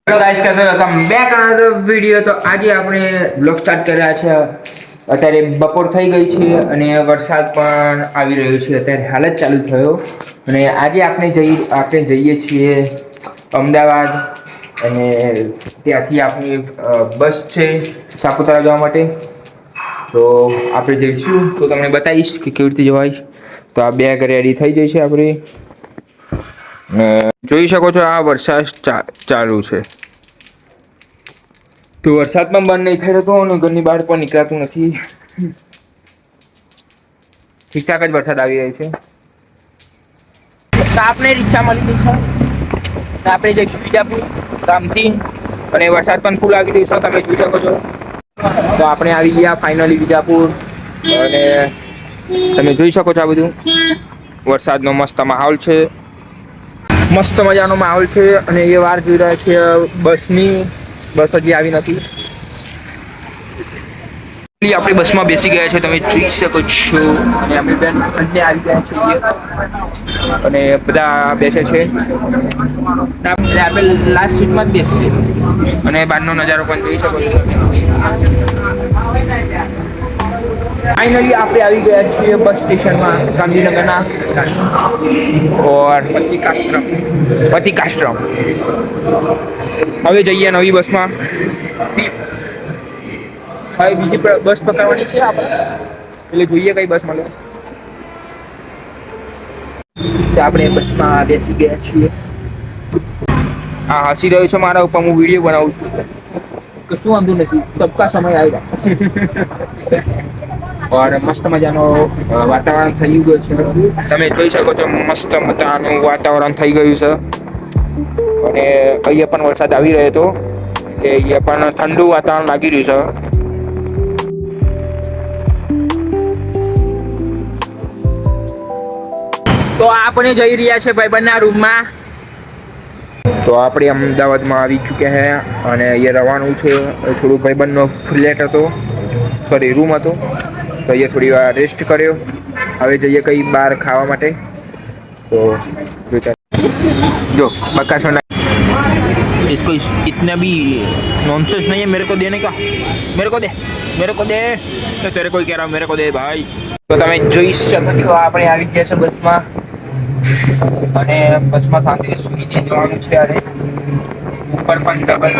Hello guys, कैसे welcome back another video. તો આજે આપણે બ્લોગ સ્ટાર્ટ કર્યા છે। અત્યારે બપોર થઈ ગઈ છે અને વરસાદ પણ આવી રહ્યો છે। અત્યારે હાલ જ ચાલુ થયો અને આજે આપણે જઈએ છીએ અમદાવાદ અને ત્યાંથી આપણી બસ છે સાપુતારા જવા માટે। તો આપણે જઈશું તો તમને બતાવીશ કે કેવી રીતે જવાય। તો આ બેગ રેડી થઈ જઈ છે આપણી। જોઈ શકો છો આ વરસાદ ચાલુ છે। તો વરસાદ પણ બંધ નહીં થાય તો ઘરની બહાર પણ નીકળાતું નથી। ઠીક ઠાક જ વરસાદ આવી રહ્યો છે। તો આપણે રિક્ષા મળી ગઈ છે। આપણે જઈશું બીજાપુર ગામથી અને વરસાદ પણ ફૂલ આવી રહ્યો છે, તમે જોઈ શકો છો। તો આપણે આવી ગયા ફાઇનલી બીજાપુર અને તમે જોઈ શકો છો આ બધું વરસાદનો મસ્ત માહોલ છે। મસ્ત મજાનો માહોલ છે અને એ વાર જોઈ રહ્યા છે બસની। બસ હજી આવી નથી। આપણી બસમાં બેસી ગયા છે, તમે જોઈ શકો છો અને આપણી બેન બંને આવી ગયા છે અને બધા બેસે છે। આપણે લાસ્ટ સીટમાં જ બેસશે અને બહારનો નજારો પણ જોઈ શકો છો। ફાઇનલી આપણે આવી ગયા છીએ બસ સ્ટેશનમાં ગાંધીનગરના ઓર પથિકાશ્રમ। હવે જઈએ નવી બસમાં। હવે બીજી બસ પકડવાની છે આપણે, એટલે જોઈએ કઈ બસ મળે। આપણે બસમાં બેસી ગયા છીએ। હા, હસી રહ્યો છે મારા ઉપર, હું વિડીયો બનાવું છું। કશું વાંધો નથી, સબકા સમય આયેગા। ઓર મસ્ત મજાનો વાતાવરણ થઈ ગયું છે, તમે જોઈ શકો છો। મસ્ત મજાનું વાતાવરણ થઈ ગયું છે અને અહીંયા પણ વરસાદ આવી રહ્યો હતો એટલે અહીંયા પણ ઠંડુ વાતાવરણ લાગી રહ્યું છે। તો આપણે જઈ રહ્યા છે ભાઈબંધના રૂમમાં। તો આપણે અમદાવાદમાં આવી ચૂક્યા છે અને અહીંયા રહેવાનું છે। થોડું ભાઈબંધનો ફ્લેટ હતો, સોરી રૂમ હતો, તો અહીંયા થોડી વાર રેસ્ટ કર્યો। હવે જઈએ કઈ બહાર ખાવા માટે। તો જો બકાસો इसको इतना भी नॉनसेंस नहीं है मेरे को देने का। मेरे को दे, मेरे को दे। तो तेरे को ही कह रहा हूँ, मेरे को दे भाई। તો તમે જોઈ શકો છો આપણે આવી ગયા છે બસમાં અને બસમાં શાંતિથી સુઈ જવાનું છે। અને ઉપર પણ ડબલ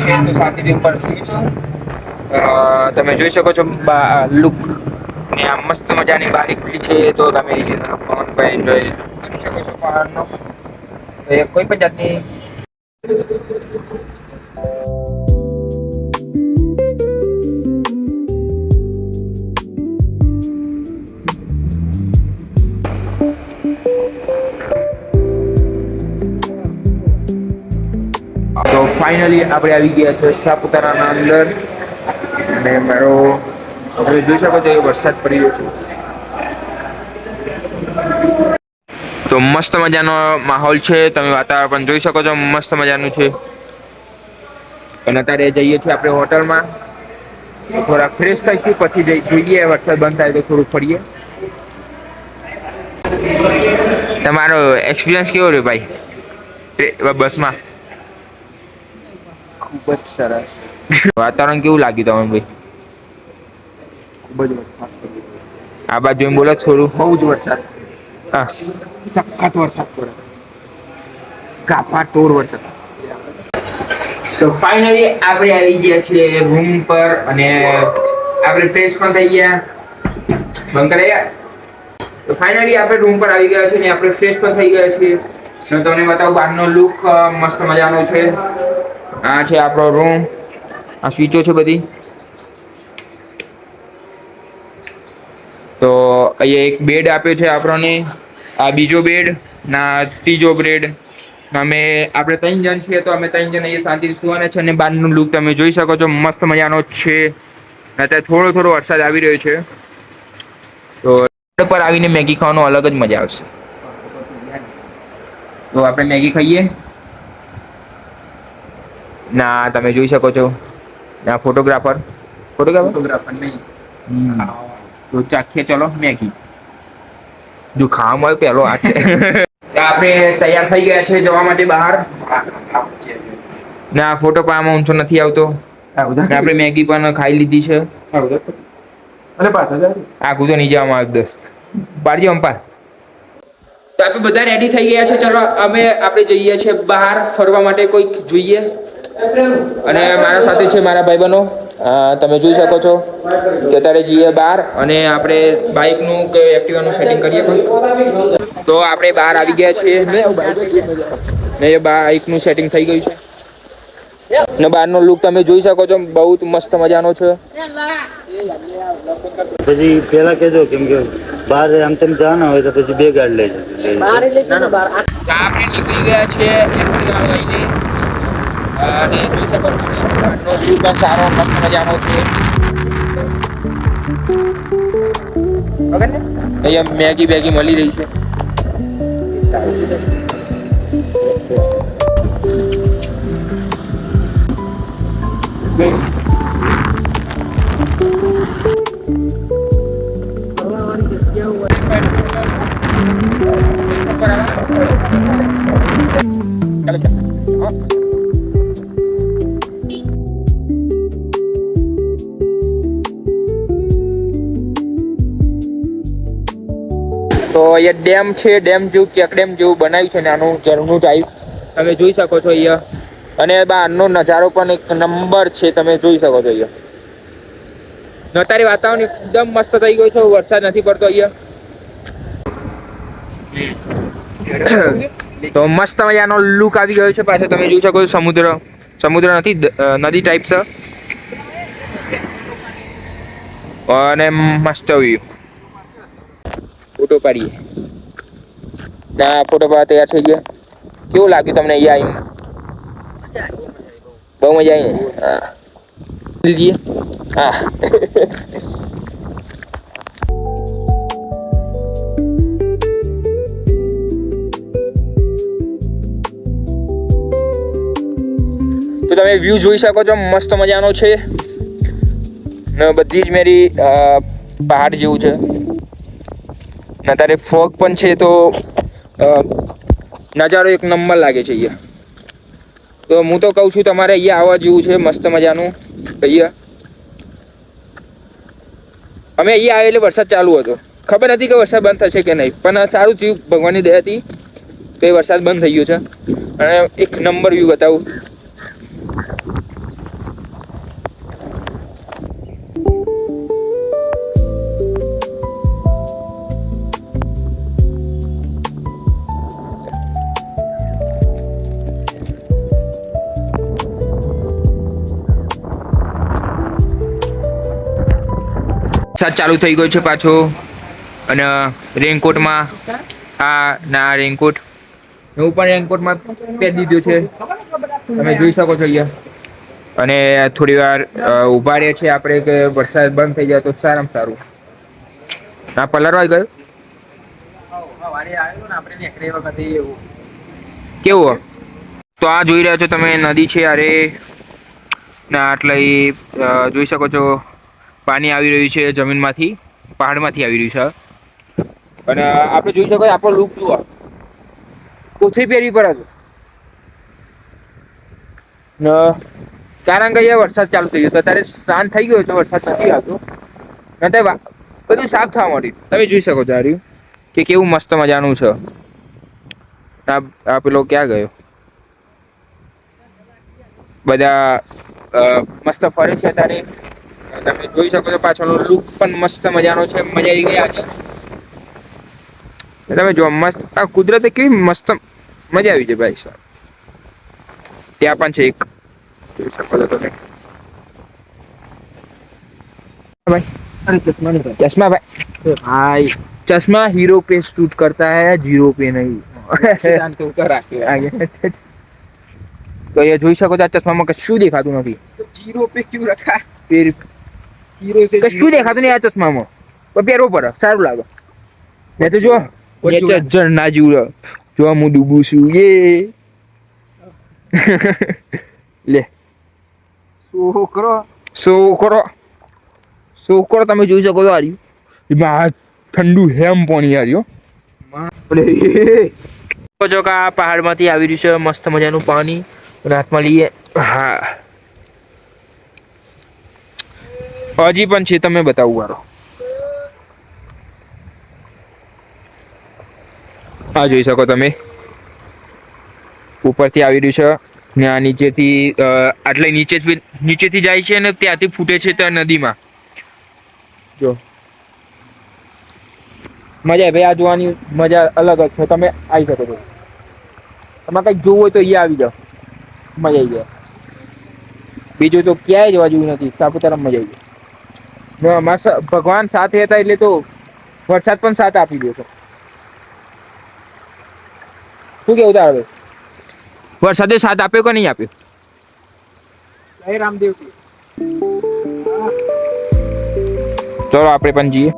છે તો શાંતિથી ઉપર સુઈશું। તમે જોઈ શકો છો લુક ને આ મસ્ત મજાની બારી ખુલી છે તો તમે પવન પણ એન્જોય કરી શકો છો બહારનો। કોઈ પણ જાતની તો ફાઇનલી આપણે આવી ગયા છે સાપુતારાના અંદર અને મારો તમે જોઈ શકો છો વરસાદ પડી રહ્યો છે। તો મસ્ત મજાનો માહોલ છે, તમે વાતાવરણ પણ જોઈ શકો છો, મસ્ત મજાનું છે। અને અત્યારે જઈએ છીએ આપણે હોટલમાં, થોડા ફ્રેશ થઈશું પછી જોઈએ વરસાદ બંધ થાય તો થોડું ફરીએ। તમારો એક્સપિરિયન્સ કેવો રહ્યો ભાઈ બસમાં? ખૂબ જ સરસ। વાતાવરણ કેવું લાગ્યું તમને ભાઈ? ખૂબ જ વરસાદ પડ્યો, આ બાજુ એમ બોલો થોડું। બહુ જ વરસાદ, હા, સખત વરસાદ પડે, કાપા તોડ વરસાદ। તો ફાઇનલી આપણે આવી ગયા છીએ રૂમ પર અને આપણે ફ્રેશ પણ થઈ ગયા। બંધ કરાવ્યા। તો ફાઇનલી આપણે રૂમ પર આવી ગયા છીએ ને આપણે ફ્રેશ પણ થઈ ગયા છીએ। તમને બતાવું બહારનો લુક મસ્ત મજાનો છે। આ છે આપણો રૂમ, આ સ્વીચો છે બધી। તો અહીંયા એક બેડ આપ્યો છે આપણને, આ બીજો બેડ ના ત્રીજો બેડ। અમે આપણે 3 જણ છીએ તો અમે 3 જણ અહીંયા શાંતિથી સુવાના છે અને બહારનું લુક તમે જોઈ શકો છો, મસ્ત મજાનો છે। અત્યારે થોડો થોડો વરસાદ આવી રહ્યો છે તો પર આવીને મેગી ખાવાનો અલગ જ મજા આવશે। તો આપણે મેગી ખાઈએ। ના તમે જોઈ શકો છો ના ફોટોગ્રાફર ફોટોગ્રાફર નહીં, તો ચાખીએ ચલો મેગી। જો ખાવા મળે પેલો આ છે। આપણે તૈયાર થઈ ગયા છે જવા માટે બહાર। ને આ ફોટો પાવામાં ઊંચો નથી આવતો. ને આપણે મેગી પણ ખાઈ લીધી છે. અને પાછા જાય આગું તો નહીં જવામાં આવે દોસ્ત. પાડજો અંપાર. તો આપણે બધા રેડી થઈ ગયા છે. ચલો આપણે જઈએ છીએ બહાર ફરવા માટે. કોઈક જોઈએ અને મારા સાથે છે મારા ભાઈબંધો. તમે જોઈ શકો છો કે અત્યારે જઈએ બહાર અને આપણે બાઇકનું કે એક્ટિવાનું સેટિંગ કરીએ. તો આપણે બહાર આવી ગયા છીએ ને બાઇકનું સેટિંગ થઈ ગયું છે ને બહારનો લુક તમે જોઈ શકો છો. બહુ મસ્ત મજાનો છે. પછી પેલા કેજો કેમ કે બહાર આમ તેમ જવાના હોય તો પછી બે ગાડી લઈ જજો. આપણે નીકળી ગયા છે એક્ટિવા લઈને અને જોઈ શકો છો બહારનો વ્યૂ પણ સારો મસ્ત મજાનો છે. અહીંયા મેગી બેગી મળી રહી છે. તો અહીંયા ડેમ છે. ડેમ જેવું ચેક ડેમ જેવું બનાવ્યું છે ને આનું ઝરણું ટાઈપ તમે જોઈ શકો છો અહીંયા. અને બહારનો નજારો પણ એક નંબર છે. તમે જોઈ શકો છો અહીંયા. અત્યારે વાતાવરણ એકદમ મસ્ત થઈ ગયું છે. વરસાદ નથી પડતો અહીંયા. તો મસ્ત મજાનો લુક આવી ગયો છે. પાછળ તમે જોઈ શકો છો સમુદ્ર નથી નદી ટાઈપ છે અને મસ્ત વ્યૂ. ફોટો પાડીએ ના ફોટો પાડવા તૈયાર થઈ ગયા. કેવું લાગ્યું તમને અહીંયા આવીને? બહુ મજા આવી ને? હા લીજીએ. હા તો તમે વ્યૂ જોઈ શકો છો. મસ્ત મજાનો છે ને બધી જ મેરી પહાડ જેવું છે ને અત્યારે ફોગ પણ છે. તો નજારો એક નંબર લાગે છે અહીંયા. તો હું તો કહું છું તમારે અહીંયા આવવા જેવું છે. મસ્ત મજાનું અહીંયા. અમે અહીંયા આવે એટલે વરસાદ ચાલુ હતો. ખબર નથી કે વરસાદ બંધ થશે કે નહીં, પણ સારું થયું ભગવાનની દયાથી તો એ વરસાદ બંધ થઈ ગયો છે. અને એક નંબર વ્યૂ બતાવું. વરસાદ ચાલુ થઈ ગયો છે પાછો અને રેનકોટમાં ના રેનકોટ હું પણ રેનકોટમાં પહેરી દીધું છે. તમે જોઈ શકો છો અહીંયા. અને થોડી વાર ઊભા રહે છે આપણે કે વરસાદ બંધ થઈ જાય તો સારામાં સારું. હા પલરવા ગયો કેવું? તો આ જોઈ રહ્યા છો તમે નદી છે. અરે ના આટલા જોઈ શકો છો પાણી આવી રહ્યું છે જમીનમાંથી, પહાડમાંથી આવી રહ્યું છે. અને આપણે જોઈ શકો આપણો લુક જુઓ. કોથળી પહેરવી પડે છે કારણ કે અહીંયા વરસાદ ચાલુ થઈ ગયો તો અત્યારે શાંત થઈ ગયો છે. વરસાદ નથી આવતો નથી બધું સાફ થવા માંડ્યું. તમે જોઈ શકો છો હાર્યું કે કેવું મસ્ત મજાનું છે. આ પેલો ક્યાં ગયો? બધા મસ્ત ફરે છે અત્યારે. તમે જોઈ શકો છો પાછળનો લુક પણ મસ્ત મજાનો છે. મજા આવી ગઈ આજે. તમે જો મસ્ત આ કુદરતે કેવી મસ્ત મજા આવી જાય ભાઈ સાહેબ. ત્યાં પણ છે એક જોઈ શકો છો તમે भाई. चश्मा भाई चश्मा हीरो पे शूट करता है, जीरो पे नहीं. તો ये જોઈ શકો છો આ ચશ્મામાં કશું દેખાતું નથી. जीरो पे क्यों रखा? फिर हीरो से કશું દેખાતું નહીં આ ચશ્મામાં. પણ પહેરવો પડે સારું લાગે. મેં તો જો ઝરના જેવું જો હું ડૂબું છું એ લે છોકરો તમે જોઈ શકો છો હાર્યું એમાં ઠંડુ હેમ પાણી હાર્યો. જો કે આ પહાડમાંથી આવી રહ્યું છે મસ્ત મજાનું પાણી અને હાથમાં લઈએ હા હજી પણ છે, તમે બતાવું વારો. આ જોઈ શકો તમે, ઉપરથી આવી રહ્યું છે ને આ નીચેથી આટલે નીચેથી જાય છે ને ત્યાંથી ફૂટે છે ત્યાં નદીમાં. જો મજા આવે ભાઈ, આ જોવાની મજા અલગ જ છે. તમે આવી શકો છો, તમારે કંઈક જોવું હોય તો અહીંયા આવી જાઓ, મજા આવી જાય. બીજું તો ક્યાંય જવા જેવું નથી, સાપુતારા મજા આવી જાય. ભગવાન સાથે હતા એટલે તો વરસાદ પણ સાથ આપી દે છે. શું કેવું તારે? વરસાદે સાથ આપ્યો કે નહીં આપ્યો? જય રામદેવ. ચલો આપણે પણ જઈએ.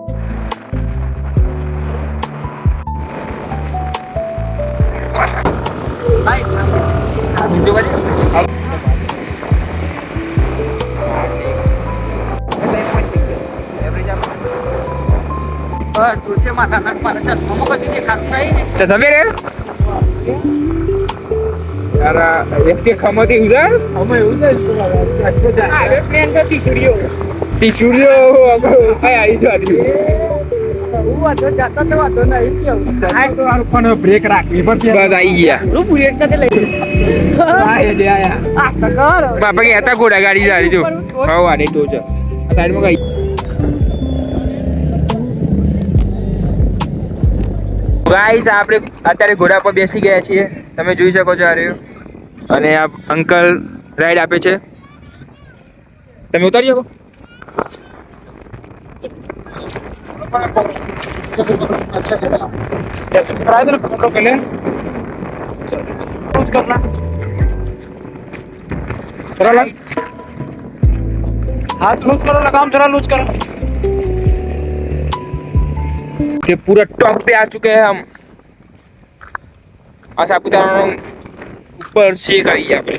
તુલસી માતા મારા ચશ્મામાં કદી દેખાતું નહીં. તો તમે રે યાર એક કે ખમતી ઉધર અમે એવું છે પ્લેન તો તીસુડીઓ આવી જવાની. હું વાંધો જાતો તો વાંધો નહીં કેવું આ તો આ પણ બ્રેક રાખવી પડશે. બસ આવી ગયા. રૂ બુલેટ નથી લઈ આસ્તા કર બાપા કે હતા ઘોડા ગાડી સારી જો હા આને તો છે સાઈડમાં ગઈ. ગાઈસ આપણે અત્યારે ઘોડા પર બેસી ગયા છીએ, તમે જોઈ શકો છો. આ રહ્યું અને આ અંકલ રાઈડ આપે છે, તમે ઉતારી શકો. अच्छा से जैसे कराए तो फोटो पहले कुछ करना चलो लग हाथ लूज करो, लगाम जरा लूज करो. कि पूरा टॉप पे आ चुके हैं हम. આ સાપુતારાનો ઉપર શેક આવી ગયા આપણે.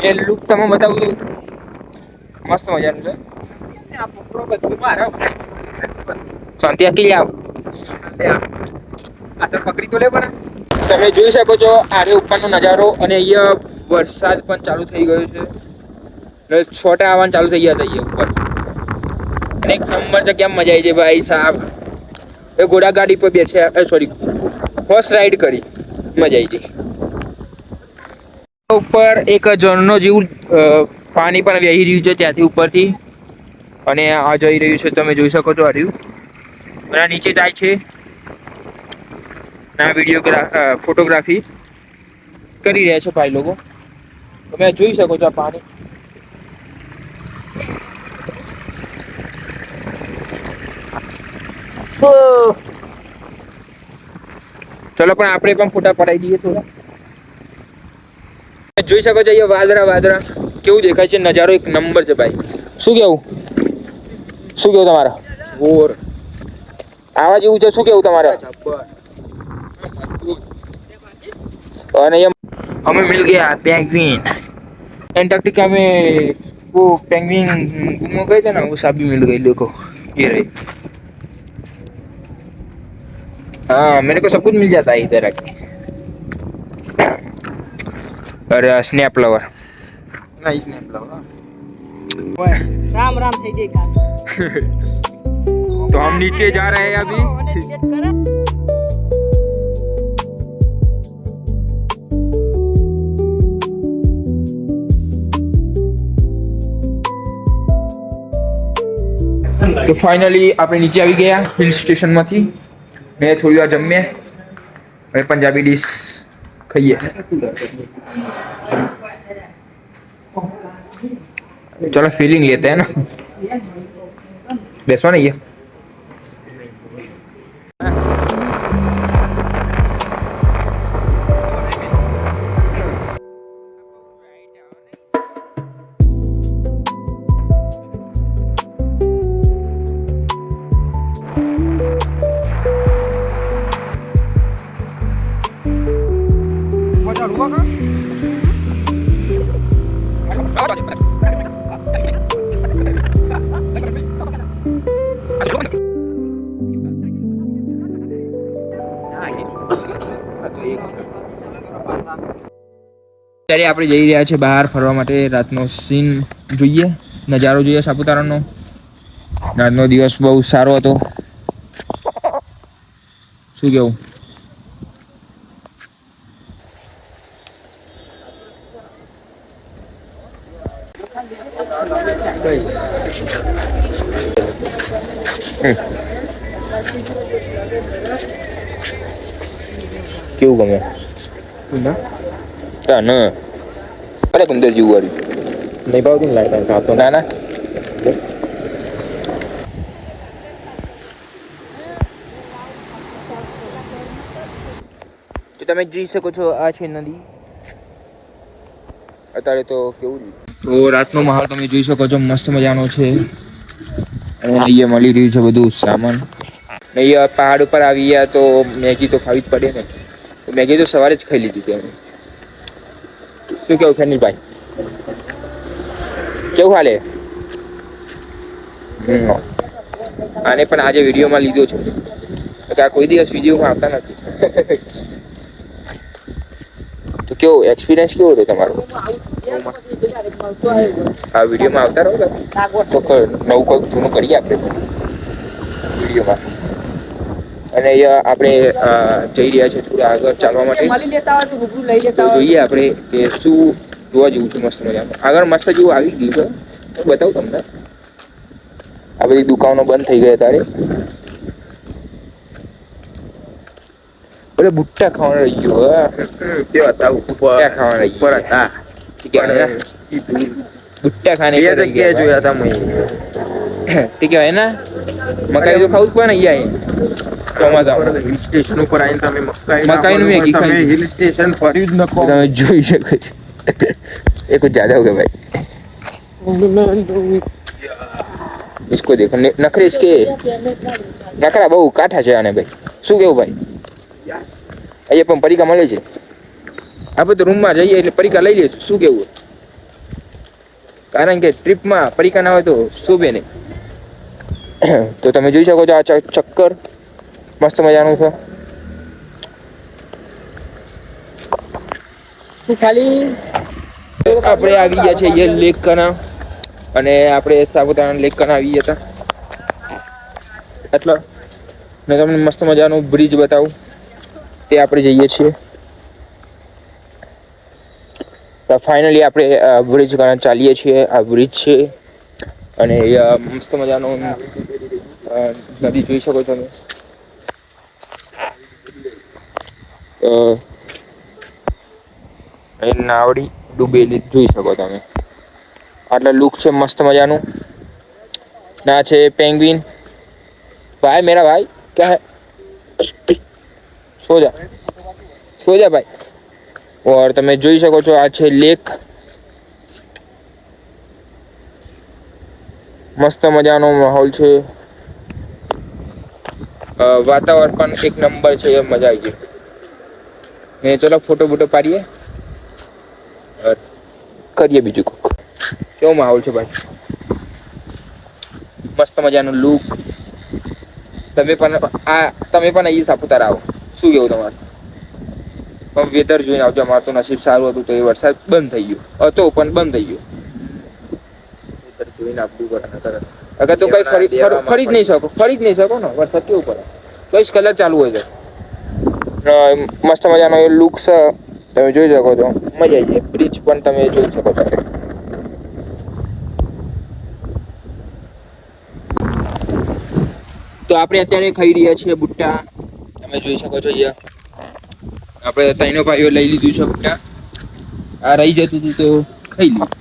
એ લુક તમે બતાવું મસ્ત મજાનું છે. આ પોપડો બધું મારા શાંતિ આકી આવ આ સર પકડી તો લે પણ તમે જોઈ શકો છો આરે ઉપરનો નજારો. અને અહીંયા વરસાદ પણ ચાલુ થઈ ગયો છે ને છોટા આવવાનું ચાલુ થઈ ગયા છે અહીંયા ઉપર. અને એક નંબર જગ્યા મજા આવી જાય ભાઈ સાહેબ. એ ઘોડા ગાડી પર બેઠ્યા, સોરી હોર્સ રાઈડ કરી, મજા આવી જાય. ઉપર એક ઝરણો જેવું પાણી પણ વહી રહ્યું છે ત્યાંથી ઉપરથી, અને આ જઈ રહ્યું છે, તમે જોઈ શકો છો. આ રહ્યું અને આ નીચે જાય છે. આ ફોટોગ્રાફી કરી રહ્યા છે ભાઈ લોકો, તમે જોઈ શકો છો. આ પાણી ચલો પણ આપણે પણ ફોટા પડાવી દઈએ થોડા. જોઈ શકો છો અહીંયા વાદળા કેવું દેખાય છે. નજારો એક નંબર છે ભાઈ. શું કેવું તમારે? ઓર આવા જેવું છે. શું કેવું તમારે? અને ये हमें मिल गया पेंगुइन. एंटार्क्टिका में वो पेंगुइन गुम हो गए थे ना, वो सब भी मिल गई. देखो ये रही. हाँ मेरे को सब कुछ मिल जाता है इधर आके. अरे स्नैप लवर नहीं स्नैप लवर राम राम થઈ ગઈ કાલ. तो हम नीचे जा रहे हैं अभी. તો ફાઇનલી આપણે નીચે આવી ગયા હિલ સ્ટેશનમાંથી. મેં થોડી વાર જમીએ, હવે પંજાબી ડીશ ખાઈએ. चलो फीलिंग लेते हैं ना. बेसो नहीं है. અત્યારે આપણે જઈ રહ્યા છીએ બહાર ફરવા માટે. રાતનો સીન જોઈએ, નજારો જોઈએ સાપુતારાનો. આજનો દિવસ બહુ સારો હતો. શું કેવું? કેવું ગમે? ના અરે ગુંદર જેવું વાળું નહીં ભાવતું લાગે ખાતો. ના ના તો તમે જોઈ શકો છો આ છે નદી. અત્યારે તો કેવું તો રાતનો માહોલ તમે જોઈ શકો છો, મસ્ત મજાનો છે. અને અહીંયા મળી રહ્યું છે બધું સામાન. અહીંયા પહાડ ઉપર આવી ગયા તો મેગી તો ખાવી જ પડે ને. મેગી તો સવારે જ ખાઈ લીધી હતી અમે. શું કેવું ફેનિલભાઈ? કેવું હાલે? આને પણ આજે વિડીયોમાં લીધો છે કે આ કોઈ દિવસ વિડીયોમાં આવતા નથી. તો કેવો એક્સપિરિયન્સ કેવો રહ્યો તમારો? આ વિડીયોમાં આવતા રહો તો નવું કોઈક જૂનું કરીએ આપણે વિડીયોમાં. અને અહીંયા આપણે જઈ રહ્યા છીએ થોડા આગળ ચાલવા માટે. તો જોઈએ આપણે કે શું જોવા જેવું છે મસ્ત મજાનું. આગળ મસ્ત જેવું આવી ગયું છે, બતાવું તમને. આ બધી દુકાનો બંધ થઈ ગઈ ત્યારે. બોલે બુટ્ટા ખાવાનું રહી ગયું. કેવા હતા? બુટ્ટા ખાવાનું રહી ગયું હતા. બુટ્ટા ખાને જગ્યાએ જોયા હતા મેં. તે કહેવાય ને મકાઈ તો ખાવું જ પડે ને અહીંયા. હિલ સ્ટેશન ઉપર આવીને તમે મકાઈનું મેગી ખાઈ. હિલ સ્ટેશન ફર્યું જ નખો. તમે જોઈ શકો છો. એ कुछ ज्यादा हो गया भाई. इसको देखो नखरे इसके नखरा બહુ કાઠા છે આને ભાઈ. શું કેવું ભાઈ? અહીંયા પણ પરીકા મળે છે. આપણે તો રૂમમાં જઈએ એટલે પરીકા લઈ લઈશું. શું કેવું? કારણ કે ટ્રીપમાં પરીકા ના હોય તો શોભે નહીં. તો તમે જોઈ શકો છો આ ચક્કર મસ્ત મજાનું છે. ખાલી આપણે આવી ગયા છીએ લેક કના, અને આપણે સાપુતારા લેક કના આવી ગયા હતા. એટલે મેં તમને મસ્ત મજાનું બ્રિજ બતાવું, તે આપણે જઈએ છીએ. તો ફાઇનલી આપણે બ્રિજ કના ચાલીએ છીએ. આ બ્રિજ છે અને મસ્ત મજાનો નદી જોઈ શકો છો તમે. નાવડી ડૂબેલી જોઈ શકો તમે. આટલા લુક છે મસ્ત મજાનું. ના છે પેંગ્વિન. ભાઈ મેરા ભાઈ ક્યાં હે? સો જા ભાઈ. और તમે જોઈ શકો છો આ છે લેક. મસ્ત મજાનો માહોલ છે. વાતાવરણ પણ એક નંબર છે. મજા આવી ગઈ. ને ચલો ફોટો બોટો પાડીએ, કરીએ બીજું કોક. કેવો માહોલ છે ભાઈ? મસ્ત મજાનું લુક. તમે પણ અહીં સાપુતારા આવો. શું કેવું તમારું? પણ વેધર જોઈને આવજો. અમારું તો નસીબ સારું હતું તો એ વરસાદ બંધ થઈ ગયો હતો, પણ બંધ થઈ ગયો. વેધર જોઈને આપવું પડે. અગર તો કઈ ફરી જ નહીં શકો ને. વરસાદ કેવું પડે? કઈ કલર ચાલુ હોય છે. મસ્ત મજાનો એ લુક છે, તમે જોઈ શકો છો. મજા આવી જાય. બ્રિજ પણ તમે જોઈ શકો છો. તો આપણે અત્યારે ખાઈ રહ્યા છીએ બુટ્ટા. તમે જોઈ શકો છો અહીંયા આપણે ત્રણેય ભાઈઓ લઈ લીધું છે બુટ્ટા. આ રહી જતું હતું તો ખાઈ લીધું.